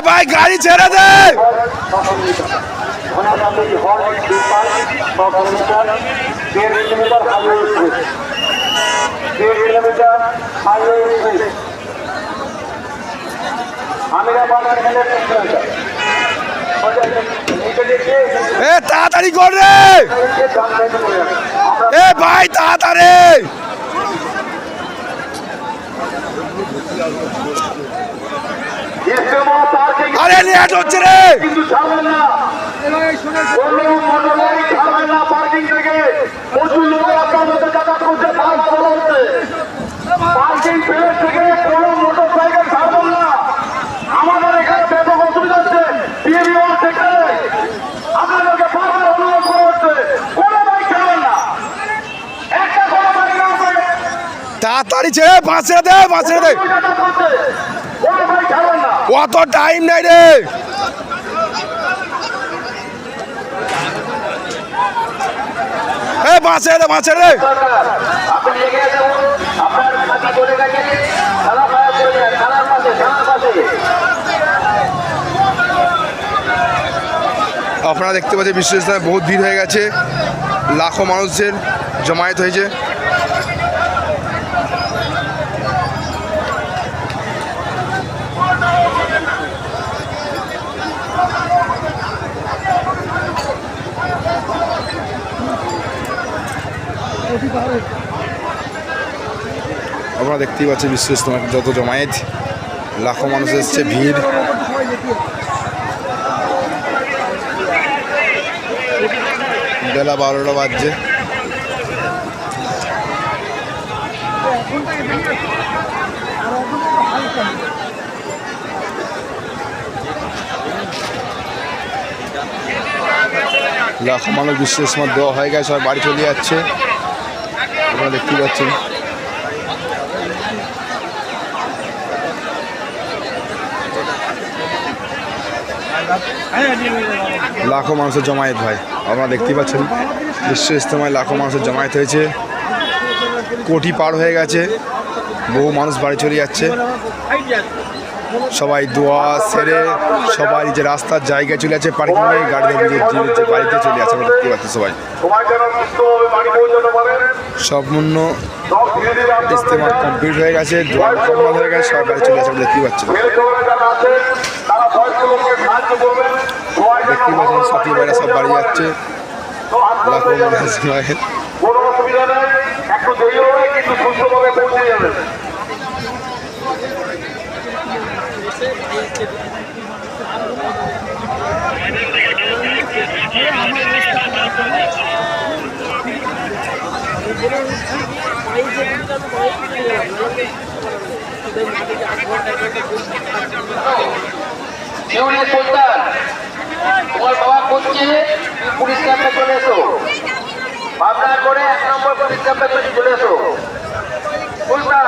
ভাই গাড়ি ছেড়ে দে। তাড়াতাড়ি কর রে ভাই, তাড়াতাড়ি। আরে লেট হচ্ছে রে। আমাদের এখানে ব্যাপক অসুবিধা হচ্ছে। আপনাদেরকে বারবার অনুরোধ করা হচ্ছে, কোনো বাইক চালাবেন না। একটা কোনো বাইক না করে তাড়াতাড়ি ছেড়ে বাঁচে দে, বাঁচে দে। কোনো বাইক চালাবেন না। অত টাইম নেই রে। বাঁচে দে, বাঁচে রে। আপনি এগিয়ে যান, আপনার সাথী বলে গেছে থানা ফায়ার করে যান, থানার পাশে, থানার পাশে। আপনারা দেখতে পাচ্ছেন বিশ্ব ইজতেমায় বহুত ভিড় হয়ে গেছে, লাখো মানুষের জমায়েত হয়েছে। আপনারা দেখতেই পাচ্ছেন বিশ্ব ইজতেমার যত জমায়েত, লাখো মানুষ এসছে, ভিড়। বেলা 12টা বাজছে। লাখো মানুষ বিশ্ব ইজতেমা দেওয়া হয়ে গেছে, সবাই বাড়ি চলে যাচ্ছে, আপনারা দেখতেই পাচ্ছেন। লাখো মানুষের জমায়েত ভাই, আপনারা দেখতেই পাচ্ছেন বিশ্ব ইজতেমায় লাখো মানুষের জমায়েত হয়েছে, কোটি পার হয়ে গেছে, বহু মানুষ বাড়ি চলে যাচ্ছে। সবাই দোয়া সেরে সবাই যে রাস্তার জায়গায় চলে যাচ্ছে, পার্কিংয়ে গাড়ি বাড়িতে চলে যাচ্ছে, আমরা দেখতে পাচ্ছি। সবাই সম্পূর্ণ ইজতেমা কমপ্লিট হয়ে গেছে, দোয়া কমপ্লিট হয়ে গেছে, সবাই বাড়ি চলে যাচ্ছে, আমরা দেখতেই পাচ্ছি। দেখতেই পাচ্ছেন সাথী ভাইরা সব বাড়ি যাচ্ছে, লাখো মানুষ। কোনো অসুবিধা নেই, একটু দেরি হবে কিন্তু সুস্থভাবে পৌঁছে যাবে। সুলতান, তোমার বাবা করছে পুলিশ ক্যাম্পে চলে এসো, ভাবনা করে 1 নম্বর পুলিশ ক্যাম্পে চলে এসো। সুলতান